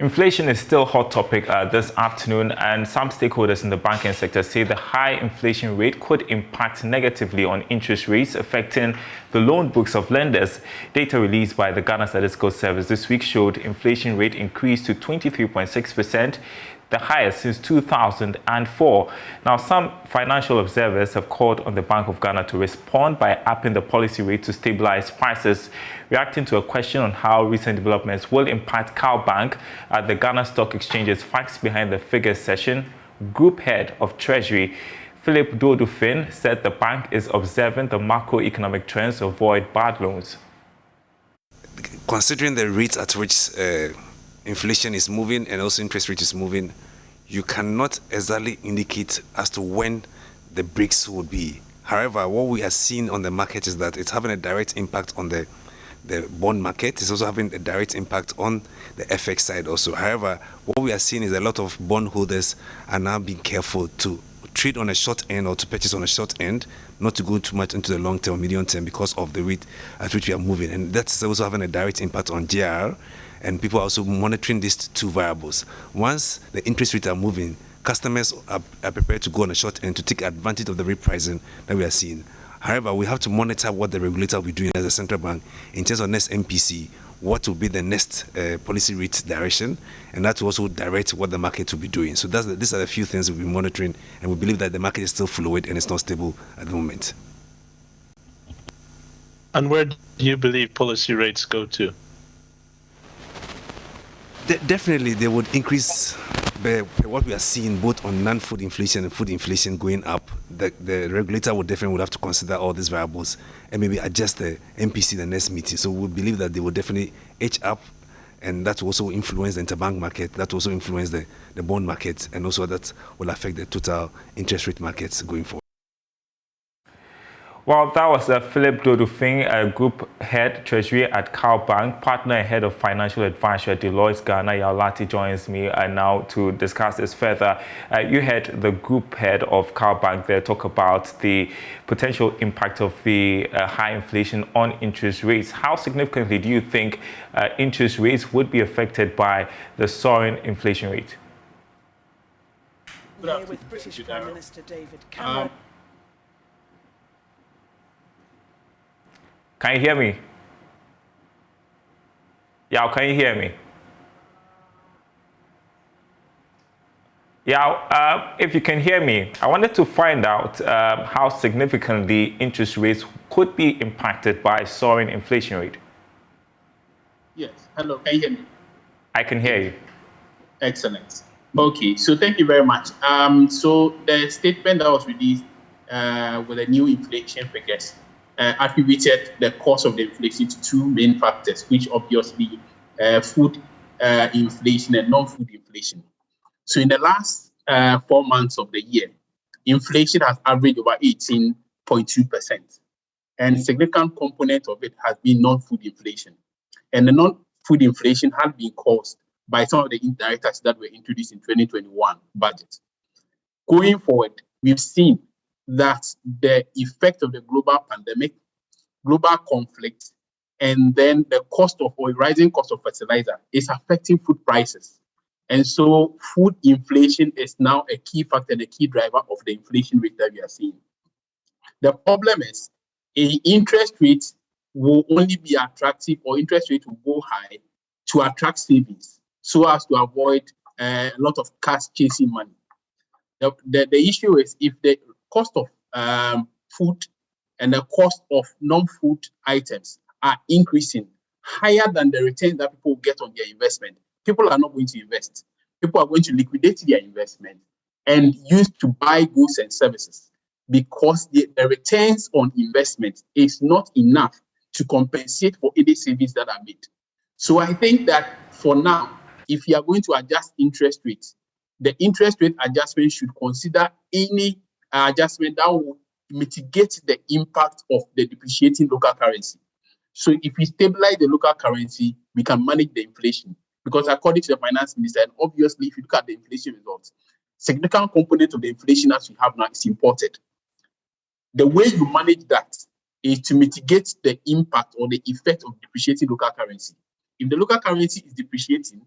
Inflation is still a hot topic this afternoon, and some stakeholders in the banking sector say the high inflation rate could impact negatively on interest rates, affecting the loan books of lenders. Data released by the Ghana Statistical Service this week showed inflation rate increased to 23.6%, the highest since 2004. Now, some financial observers have called on the Bank of Ghana to respond by upping the policy rate to stabilize prices. Reacting to a question on how recent developments will impact Bank at the Ghana Stock Exchange's Facts Behind the Figures session, Group Head of Treasury Philip Dodufin said the bank is observing the macroeconomic trends to avoid bad loans. Considering the rate at which inflation is moving and also interest rate is moving, you cannot exactly indicate as to when the breaks will be. However, what we are seeing on the market is that it's having a direct impact on the bond market. It's also having a direct impact on the FX side also. However, what we are seeing is a lot of bondholders are now being careful to trade on a short end or to purchase on a short end, not to go too much into the long term or medium term because of the rate at which we are moving. And that's also having a direct impact on JR. And people are also monitoring these two variables. Once the interest rates are moving, customers are prepared to go on a short end to take advantage of the repricing that we are seeing. However, we have to monitor what the regulator will be doing as a central bank in terms of next MPC, what will be the next policy rate direction, and that will also direct what the market will be doing. So these are the few things we'll be monitoring, and we believe that the market is still fluid and it's not stable at the moment. And where do you believe policy rates go to? Definitely, they would increase. What we are seeing both on non-food inflation and food inflation going up, the regulator would have to consider all these variables and maybe adjust the MPC the next meeting. So we believe that they will definitely edge up, and that will also influence the interbank market, that will also influence the bond market, and also that will affect the total interest rate markets going forward. Well, that was Philip Dodufin, Group Head Treasury at Bank, partner and Head of Financial Advisor at Deloitte Ghana. Yalati joins me now to discuss this further. You had the Group Head of Bank there talk about the potential impact of the high inflation on interest rates. How significantly do you think interest rates would be affected by the soaring inflation rate? Here with British Prime Minister David Cameron. Can you hear me? Yeah, can you hear me? Yeah, if you can hear me, I wanted to find out how significantly interest rates could be impacted by soaring inflation rate. Yes. Hello, can you hear me? I can hear you. Excellent. Okay, so thank you very much. So the statement that was released with the new inflation figures attributed the cause of the inflation to two main factors, which obviously food inflation and non-food inflation. So in the last 4 months of the year, inflation has averaged over 18.2%. And a significant component of it has been non-food inflation. And the non-food inflation has been caused by some of the indirect taxes that were introduced in 2021 budget. Going forward, we've seen that the effect of the global pandemic, global conflict, and then the cost of oil, rising cost of fertilizer is affecting food prices. And so food inflation is now a key factor, the key driver of the inflation rate that we are seeing. The problem is interest rates will only be attractive, or interest rate will go high to attract savings so as to avoid a lot of cash chasing money. The issue is if the cost of food and the cost of non-food items are increasing higher than the return that people get on their investment, people are not going to invest. People are going to liquidate their investment and use to buy goods and services because the returns on investment is not enough to compensate for any savings that are made. So I think that for now, if you are going to adjust interest rates, the interest rate adjustment should consider any adjustment that will mitigate the impact of the depreciating local currency. So if we stabilize the local currency, we can manage the inflation. Because according to the finance minister, and obviously if you look at the inflation results, significant component of the inflation as we have now is imported. The way you manage that is to mitigate the impact or the effect of depreciating local currency. If the local currency is depreciating,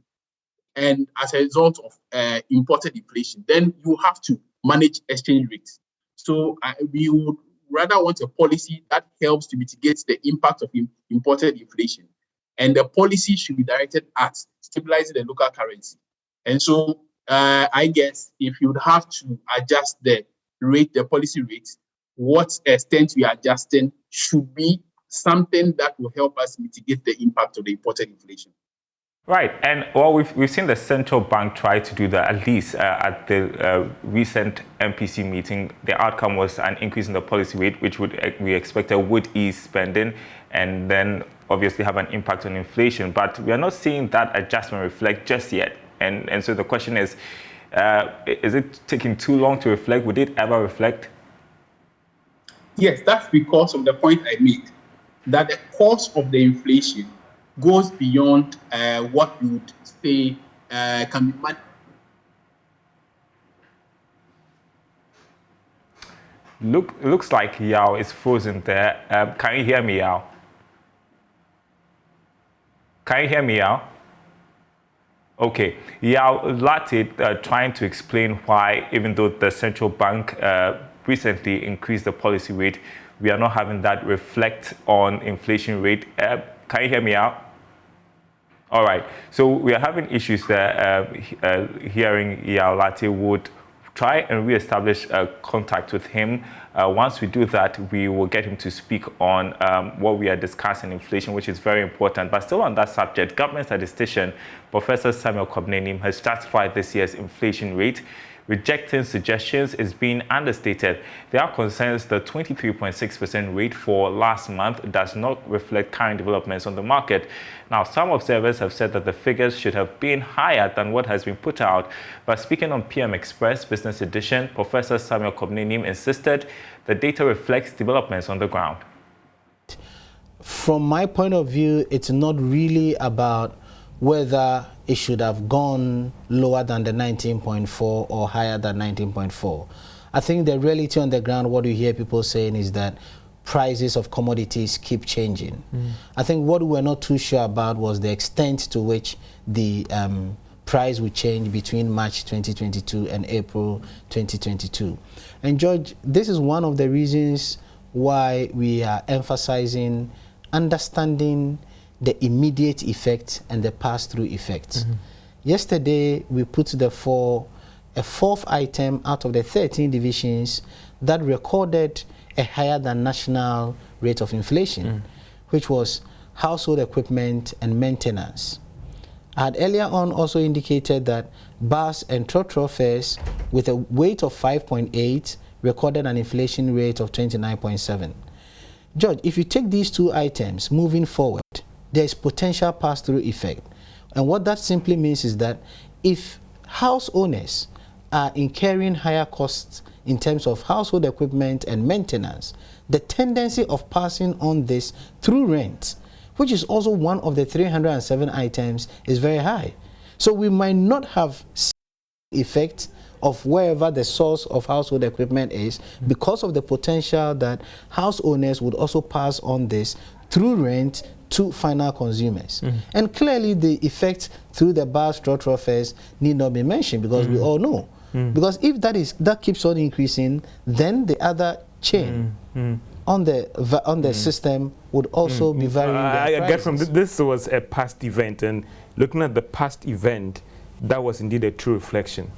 and as a result of imported inflation, then you have to manage exchange rates. So we would rather want a policy that helps to mitigate the impact of imported inflation. And the policy should be directed at stabilizing the local currency. And so I guess if you would have to adjust the rate, the policy rate, what extent we are adjusting should be something that will help us mitigate the impact of the imported inflation. Right, and well, we've seen the central bank try to do that, at least at the recent MPC meeting. The outcome was an increase in the policy rate, which we expected would ease spending and then obviously have an impact on inflation. But we are not seeing that adjustment reflect just yet. And so the question is it taking too long to reflect? Would it ever reflect? Yes, that's because of the point I made, that the cause of the inflation goes beyond what we would say can be managed. Looks like Yao is frozen there. Can you hear me, Yao? Can you hear me, Yao? Okay, Yao Latte trying to explain why, even though the central bank recently increased the policy rate, we are not having that reflect on inflation rate. Can you hear me out? All right, so we are having issues there. Hearing Yao Latte would try and reestablish contact with him. Once we do that, we will get him to speak on what we are discussing, inflation, which is very important. But still on that subject, government statistician Professor Samuel Kobnenim has justified this year's inflation rate. Rejecting suggestions is being understated. There are concerns the 23.6% rate for last month does not reflect current developments on the market. Now, some observers have said that the figures should have been higher than what has been put out. But speaking on PM Express Business Edition, Professor Samuel Kobnenim insisted the data reflects developments on the ground. From my point of view, it's not really about whether it should have gone lower than the 19.4 or higher than 19.4. I think the reality on the ground, what you hear people saying is that prices of commodities keep changing. I think what we're not too sure about was the extent to which the price would change between March 2022 and April 2022. And George, this is one of the reasons why we are emphasizing understanding the immediate effect and the pass-through effect. Yesterday, we put a fourth item out of the 13 divisions that recorded a higher than national rate of inflation, which was household equipment and maintenance. I had earlier on also indicated that bus and trotro fares with a weight of 5.8 recorded an inflation rate of 29.7. George, if you take these two items moving forward, there's potential pass-through effect. And what that simply means is that if house owners are incurring higher costs in terms of household equipment and maintenance, the tendency of passing on this through rent, which is also one of the 307 items, is very high. So we might not have effect of wherever the source of household equipment is because of the potential that house owners would also pass on this through rent to final consumers. And clearly the effect through the bus trotro fares need not be mentioned because we all know. Because if that keeps on increasing, then the other chain on the system would also be varying. I get from this was a past event, and looking at the past event, that was indeed a true reflection.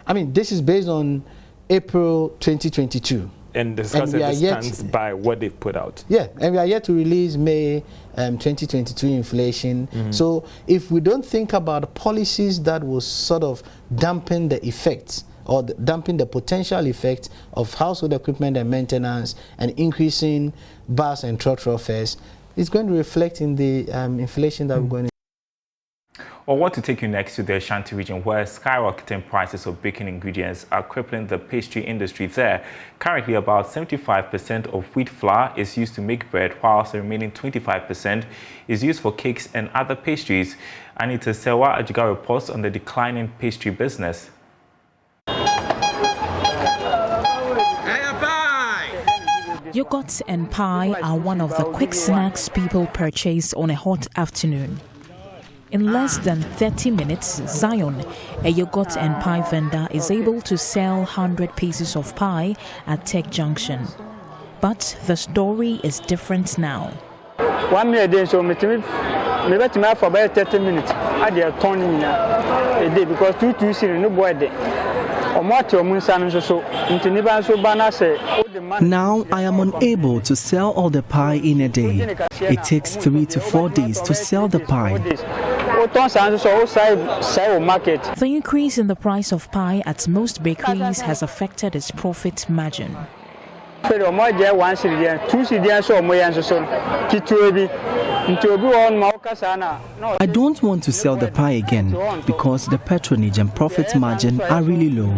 I mean, this is based on April 2022. And discussing stands by what they've put out. Yeah, and we are yet to release May 2022 inflation. So if we don't think about policies that will sort of dampen the effects or dampen the potential effect of household equipment and maintenance and increasing bus and trotro fares, it's going to reflect in the inflation that we're going to. I want to take you next to the Ashanti region, where skyrocketing prices of baking ingredients are crippling the pastry industry there. Currently, about 75% of wheat flour is used to make bread, whilst the remaining 25% is used for cakes and other pastries. Anita Sewa Ajiga reports on the declining pastry business. Yogurt and pie are one of the quick snacks people purchase on a hot afternoon. In less than 30 minutes, Zion, a yogurt and pie vendor, is able to sell 100 pieces of pie at Tech Junction. But the story is different now. 1 minute, so maybe for about 30 minutes. I did turning a day because 2 series no boy day. Now I am unable to sell all the pie in a day. It takes 3 to 4 days to sell the pie. The increase in the price of pie at most bakeries has affected its profit margin. I don't want to sell the pie again because the patronage and profit margin are really low.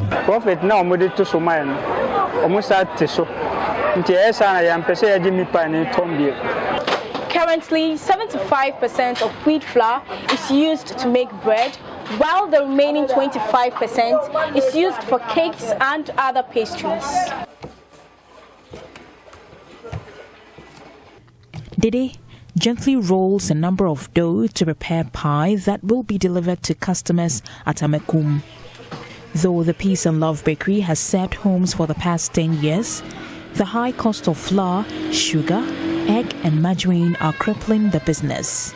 Currently, 75% of wheat flour is used to make bread, while the remaining 25% is used for cakes and other pastries. Dede gently rolls a number of dough to prepare pie that will be delivered to customers at Amekum. Though the Peace and Love Bakery has served homes for the past 10 years, the high cost of flour, sugar, egg and margarine are crippling the business.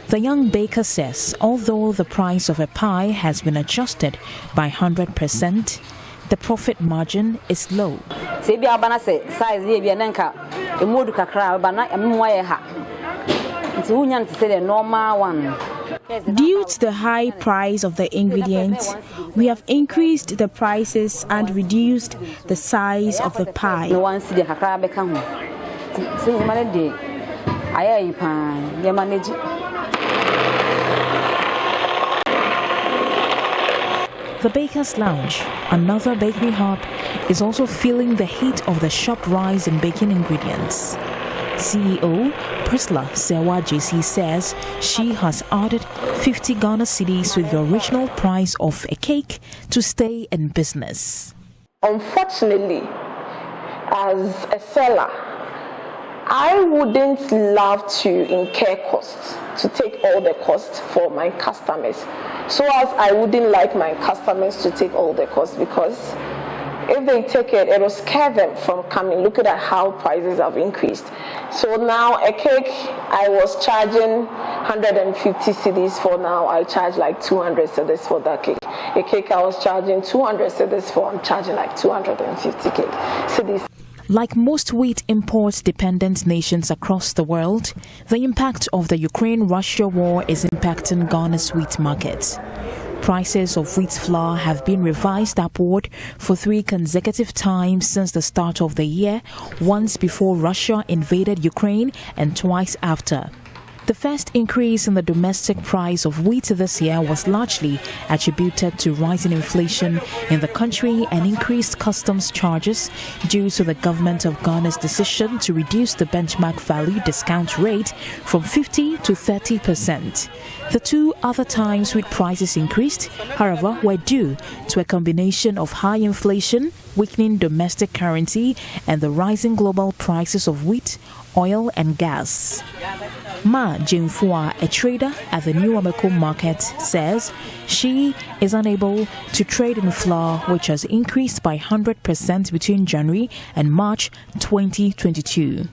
The young baker says although the price of a pie has been adjusted by 100%, the profit margin is low. Due to the high price of the ingredients, we have increased the prices and reduced the size of the pie. The Baker's Lounge, another bakery hub, is also feeling the heat of the sharp rise in baking ingredients. CEO Priscilla Sewa JC says she has added 50 Ghana cedis with the original price of a cake to stay in business. Unfortunately, as a seller, I wouldn't love to incur costs, to take all the costs for my customers. So as I wouldn't like my customers to take all the costs, because if they take it, it will scare them from coming. Look at how prices have increased. So now a cake I was charging 150 cedis for, now I charge like 200 cedis for that cake. A cake I was charging 200 cedis for, I'm charging like 250 cedis. Like most wheat import-dependent nations across the world, the impact of the Ukraine-Russia war is impacting Ghana's wheat market. Prices of wheat flour have been revised upward for 3 consecutive times since the start of the year, once before Russia invaded Ukraine and twice after. The first increase in the domestic price of wheat this year was largely attributed to rising inflation in the country and increased customs charges due to the government of Ghana's decision to reduce the benchmark value discount rate from 50 to 30%. The 2 other times wheat prices increased, however, were due to a combination of high inflation, weakening domestic currency, and the rising global prices of wheat, oil, and gas. Ma Jimfua, a trader at the New Amekum market, says she is unable to trade in flour, which has increased by 100% between January and March 2022.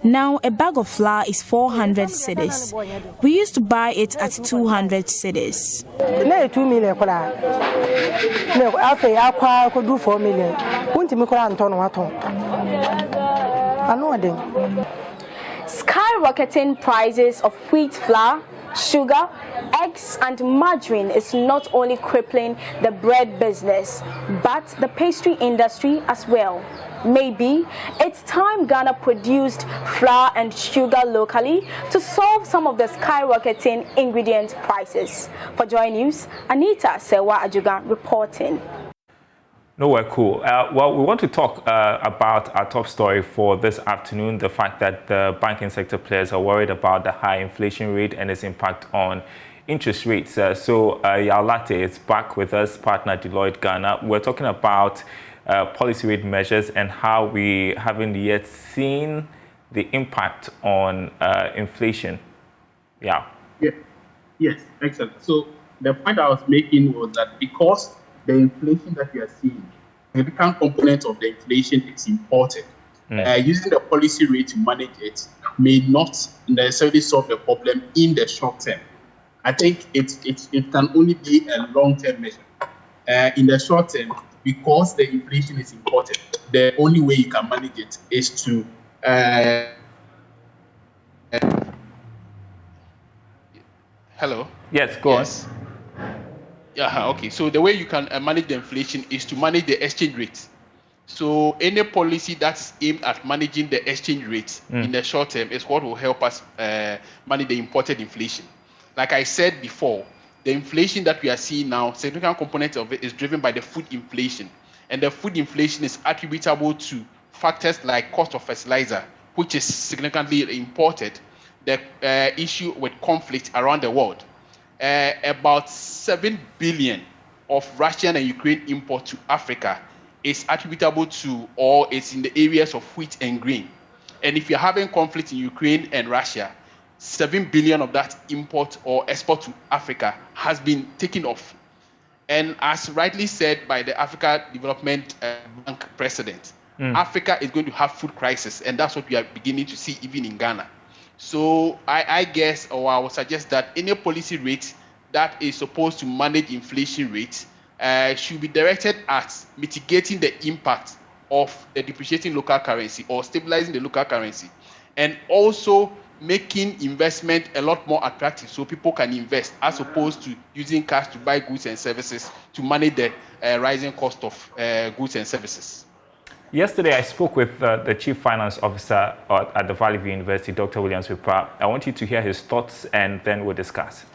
Now a bag of flour is 400 cedis. We used to buy it at 200 cedis. 2 million. Skyrocketing prices of wheat flour, sugar, eggs and margarine is not only crippling the bread business, but the pastry industry as well. Maybe it's time Ghana produced flour and sugar locally to solve some of the skyrocketing ingredient prices. For JoyNews, Anita Sewa Ajuga reporting. Nowhere cool. Well, we want to talk about our top story for this afternoon, the fact that the banking sector players are worried about the high inflation rate and its impact on interest rates. Yalate is back with us, partner Deloitte Ghana. We're talking about policy rate measures and how we haven't yet seen the impact on inflation. Yeah. Yes, excellent. So the point I was making was that because the inflation that we are seeing, a significant component of the inflation is imported. Using the policy rate to manage it may not necessarily solve the problem in the short term. I think it can only be a long-term measure. In the short term, because the inflation is imported, the only way you can manage it is to Hello? Yes, go on. Yeah, okay. So the way you can manage the inflation is to manage the exchange rate. So any policy that's aimed at managing the exchange rate in the short term is what will help us manage the imported inflation. Like I said before, the inflation that we are seeing now, significant component of it is driven by the food inflation. And the food inflation is attributable to factors like cost of fertilizer, which is significantly imported, the issue with conflict around the world. About 7 billion of Russian and Ukraine import to Africa is attributable to, or it's in the areas of wheat and grain. And if you're having conflict in Ukraine and Russia, 7 billion of that import or export to Africa has been taken off. And as rightly said by the Africa Development Bank president, Africa is going to have food crisis, and that's what we are beginning to see even in Ghana. So I guess, or I would suggest that any policy rate that is supposed to manage inflation rates should be directed at mitigating the impact of the depreciating local currency or stabilizing the local currency, and also making investment a lot more attractive so people can invest as opposed to using cash to buy goods and services to manage the rising cost of goods and services. Yesterday, I spoke with the Chief Finance Officer at the Valley View University, Dr. Williams Wipa. I want you to hear his thoughts and then we'll discuss.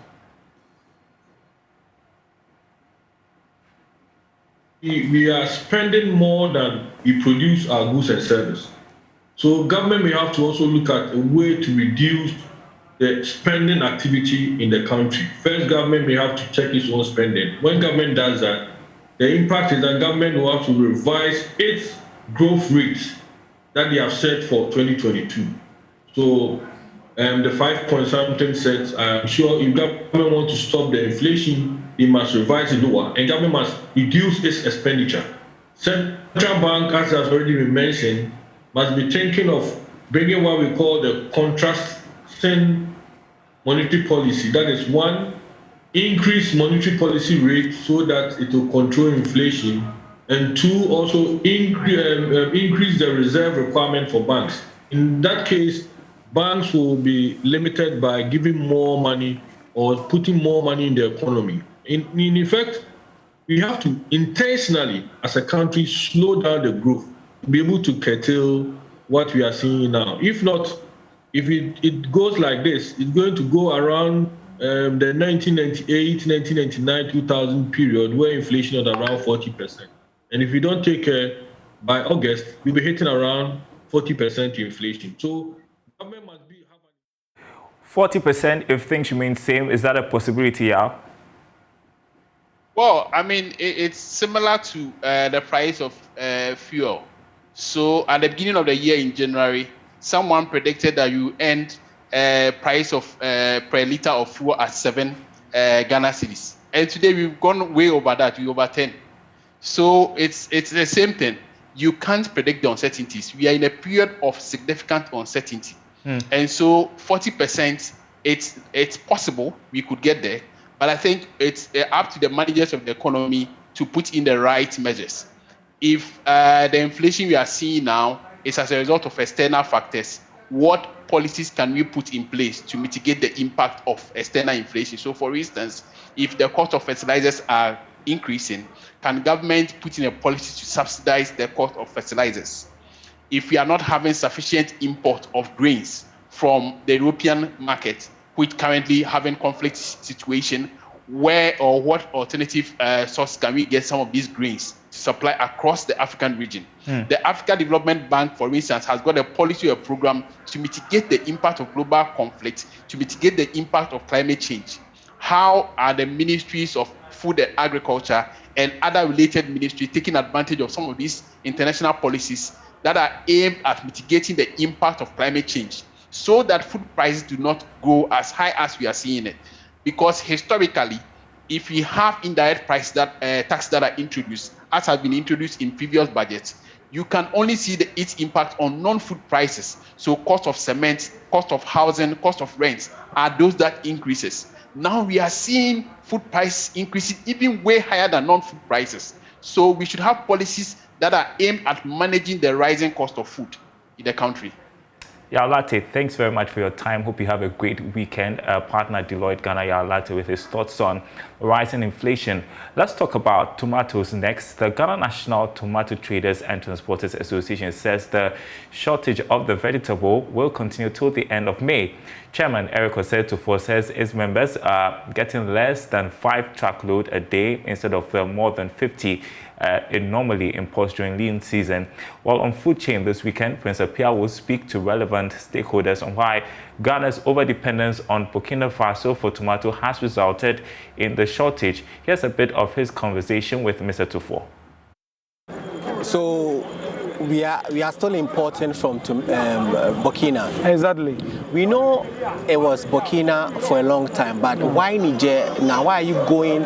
We are spending more than we produce our goods and services. So government may have to also look at a way to reduce the spending activity in the country. First, government may have to check its own spending. When government does that, the impact is that government will have to revise its growth rates that they have set for 2022. So the 5-point-something sets, I'm sure if government wants to stop the inflation, it must revise it lower, and government must reduce its expenditure. Central bank, as has already been mentioned, must be thinking of bringing what we call the contrasting monetary policy. That is, one, increase monetary policy rate so that it will control inflation, and two, also increase the reserve requirement for banks. In that case, banks will be limited by giving more money or putting more money in the economy. In effect, we have to intentionally, as a country, slow down the growth to be able to curtail what we are seeing now. If not, if it goes like this, it's going to go around the 1998, 1999, 2000 period where inflation was around 40%. And if we don't take care, by August, we'll be hitting around 40% inflation. So government must be... 40% if things remain same, is that a possibility, yeah? Well, I mean, it's similar to the price of fuel. So at the beginning of the year in January, someone predicted that you end price of per liter of fuel at 7 Ghana cedis. And today we've gone way over that, we're over 10. So it's the same thing. You can't predict the uncertainties. We are in a period of significant uncertainty. And so 40%, it's possible we could get there. But I think it's up to the managers of the economy to put in the right measures. If the inflation we are seeing now is as a result of external factors, what policies can we put in place to mitigate the impact of external inflation? So for instance, if the cost of fertilizers are increasing, can government put in a policy to subsidize the cost of fertilizers? If we are not having sufficient import of grains from the European market, which currently having conflict situation, where or what alternative source can we get some of these grains to supply across the African region? The Africa Development Bank, for instance, has got a policy or a program to mitigate the impact of global conflict, to mitigate the impact of climate change. how are the ministries of food and agriculture and other related ministries taking advantage of some of these international policies that are aimed at mitigating the impact of climate change so that food prices do not go as high as we are seeing it. Because historically, if we have indirect price that taxes that are introduced, as have been introduced in previous budgets, you can only see its impact on non-food prices. So cost of cement, cost of housing, cost of rents are those that increases. Now we are seeing food price increases even way higher than non-food prices. So we should have policies that are aimed at managing the rising cost of food in the country. Yaolate, thanks very much for your time. Hope you have a great weekend. Partner Deloitte Ghana Yaolate with his thoughts on rising inflation. Let's talk about tomatoes next. The Ghana National Tomato Traders and Transporters Association says the shortage of the vegetable will continue till the end of May. Chairman Eric Osetufo says its members are getting less than 5 truckloads a day instead of more than 50 it normally imports during lean season. While on Food Chain this weekend, Prince Apia will speak to relevant stakeholders on why Ghana's overdependence on Burkina Faso for tomato has resulted in the shortage. Here's a bit of his conversation with Mr. Tufo. So we are still importing from Burkina. Exactly. We know it was Burkina for a long time, but why Niger? Now, why are you going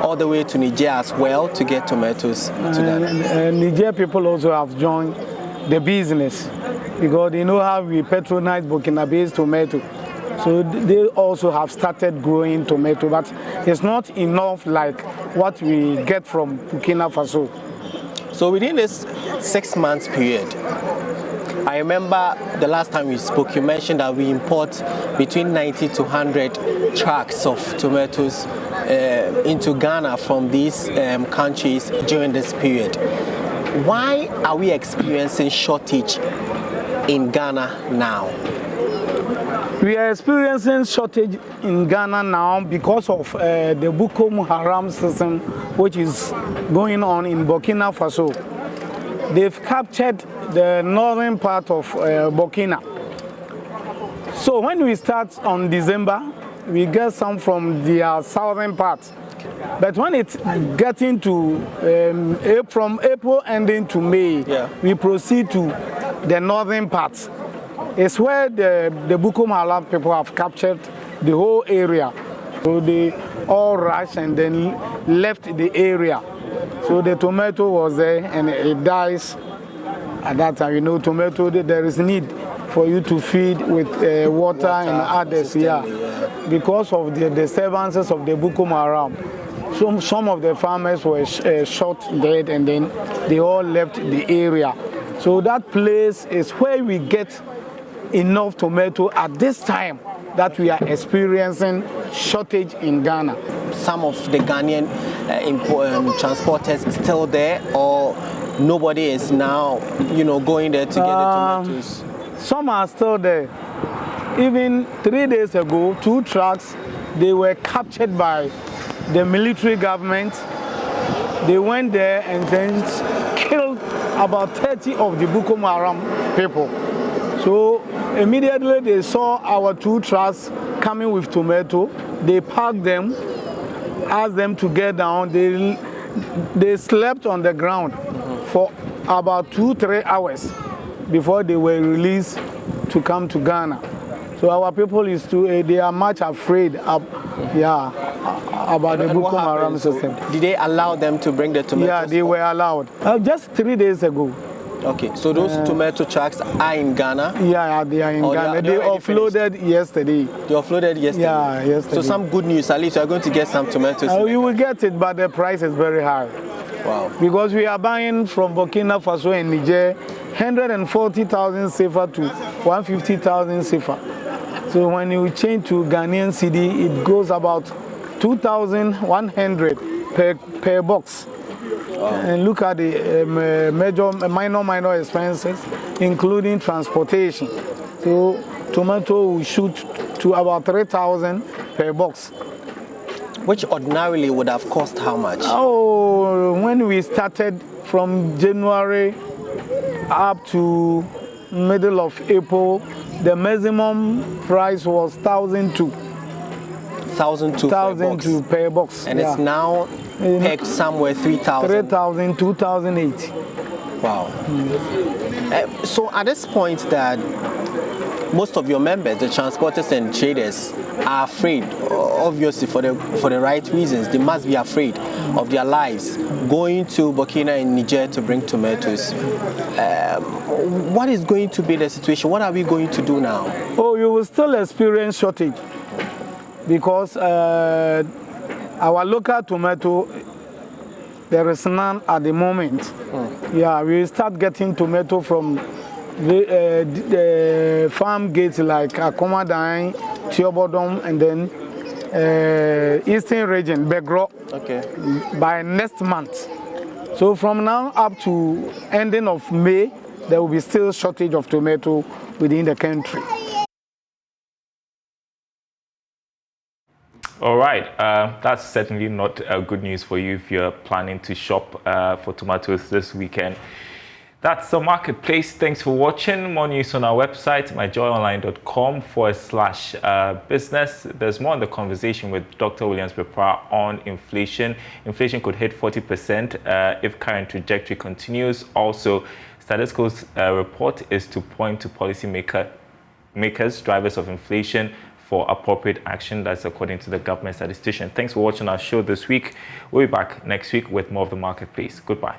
all the way to Niger as well to get tomatoes to that? Niger people also have joined the business because they know how we patronize Burkina-based tomato. So they also have started growing tomato, but it's not enough like what we get from Burkina Faso. So within this 6 months period, I remember the last time we spoke, you mentioned that we import between 90 to 100 trucks of tomatoes into Ghana from these countries during this period. Why are we experiencing shortage in Ghana now? We are experiencing shortage in Ghana now because of the Boko Haram system which is going on in Burkina Faso. They've captured the northern part of Burkina. So when we start on December, we get some from the southern part. But when it's getting to from April ending to May, we proceed to the northern part. It's where the Boko Haram people have captured the whole area. So they all rushed and then left the area. So the tomato was there and it dies. At that time, you know, tomato, there is need for you to feed with water and others, because of the disturbances of the Boko Haram. Some of the farmers were shot dead and then they all left the area. So that place is where we get enough tomato at this time that we are experiencing shortage in Ghana. Some of the Ghanaian transporters is still there, or nobody is now, going there to get the tomatoes? Some are still there. Even 3 days ago, 2 trucks, they were captured by the military government. They went there and then killed about 30 of the Boko Haram people. So immediately they saw our 2 trucks coming with tomato. They parked them, asked them to get down. They slept on the ground for about 2-3 hours before they were released to come to Ghana. So our people they are much afraid about the Boko Haram system. Did they allow them to bring the tomatoes? Yeah, they were allowed. Just 3 days ago. Okay, so those tomato trucks are in Ghana? Yeah, they are in Ghana. They offloaded yesterday. They offloaded yesterday? Yeah, yesterday. So some good news, at least you are going to get some tomatoes. You will get it, but the price is very high. Wow. Because we are buying from Burkina Faso and Niger 140,000 CFA to 150,000 CFA. So when you change to Ghanaian cedi, it goes about 2,100 per box. Wow. And look at the minor expenses, including transportation. So tomato will shoot to about 3,000 per box. Which ordinarily would have cost how much? Oh, when we started from January up to middle of April, the maximum price was 1,200. 1,002 per box. And it's now pegged somewhere 3,000. 3,000, 2,008. Wow. So at this point that most of your members, the transporters and traders, are afraid, obviously for the right reasons. They must be afraid of their lives going to Burkina and Niger to bring tomatoes. What is going to be the situation? What are we going to do now? Oh, you will still experience shortage because our local tomato, there is none at the moment. Yeah, we start getting tomato from the farm gates like Akomadine, Tiobodom, and then Eastern region, Begro, by next month. So from now up to ending of May, there will be still shortage of tomato within the country. All right, that's certainly not good news for you if you're planning to shop for tomatoes this weekend. That's the marketplace. Thanks for watching. More news on our website, myjoyonline.com/business. There's more on the conversation with Dr. Williams Bepra on inflation. Inflation could hit 40% if current trajectory continues. Also, Statistical's report is to point to policymakers, drivers of inflation, for appropriate action. That's according to the government statistician. Thanks for watching our show this week. We'll be back next week with more of the marketplace. Goodbye.